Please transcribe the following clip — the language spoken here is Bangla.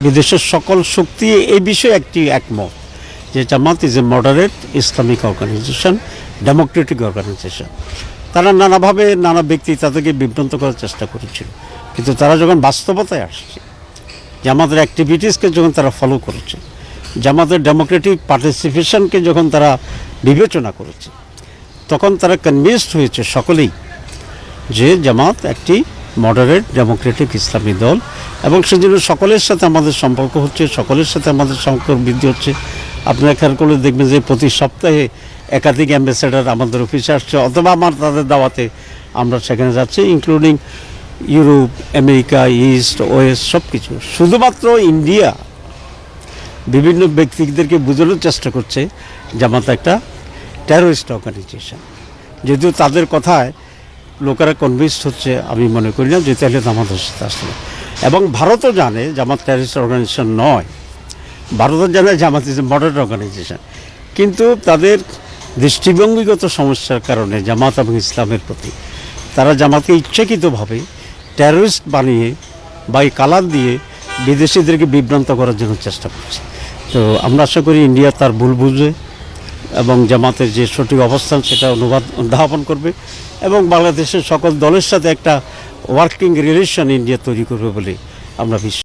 বিদেশের সকল শক্তি এই বিষয়ে একমত যে Jamaat is a moderate Islamic organization, democratic organization. তারা নানাভাবে নানা ব্যক্তি তাদেরকে বিভ্রান্ত করার চেষ্টা করেছিল, কিন্তু তারা যখন বাস্তবতায় আসছে, জামাতের অ্যাক্টিভিটিসকে যখন তারা ফলো করেছে, জামাতের ডেমোক্রেটিক পার্টিসিপেশনকে যখন তারা বিবেচনা করেছে, তখন তারা কনভিন্সড হয়েছে সকলেই যে জামাত একটি মডারেট ডেমোক্রেটিক ইসলামী দল, এবং সেজন্য সকলের সাথে আমাদের সম্পর্ক হচ্ছে, সকলের সাথে আমাদের সম্পর্ক বৃদ্ধি হচ্ছে। আপনারা খেয়াল করলে দেখবেন যে প্রতি সপ্তাহে একাধিক অ্যাম্বাসেডার আমাদের অফিসে আসছে, অথবা আমার তাদের দাওয়াতে আমরা সেখানে যাচ্ছি, including Europe, America, east, West, সব কিছু। শুধুমাত্র ইন্ডিয়া বিভিন্ন ব্যক্তিদেরকে বোঝানোর চেষ্টা করছে জামাত একটা টেরোরিস্ট অর্গানাইজেশন। যদিও তাদের কথায় লোকেরা কনভিন্সড হচ্ছে, আমি মনে করি না যে তাহলে আমাদের সাথে আসলে। এবং ভারতও জানে জামাত টেররিস্ট অর্গানাইজেশন নয়, ভারতও জানে জামাত ইজ এ মডারেট অর্গানাইজেশন, কিন্তু তাদের দৃষ্টিভঙ্গিগত সমস্যার কারণে জামাত এবং ইসলামের প্রতি তারা জামাতকে ইচ্ছাকৃতভাবে টেররিস্ট বানিয়ে বা এই কালার দিয়ে বিদেশিদেরকে বিভ্রান্ত করার জন্য চেষ্টা করছে। তো আমরা আশা করি ইন্ডিয়া তার ভুল বুঝবে এবং জামাতের যে সঠিক অবস্থান সেটা অনুধাবন করবে, এবং বাংলাদেশের সকল দলের সাথে একটা ওয়ার্কিং রিলেশন ইন্ডিয়া তৈরি করবে বলে আমরা বিশ্বাস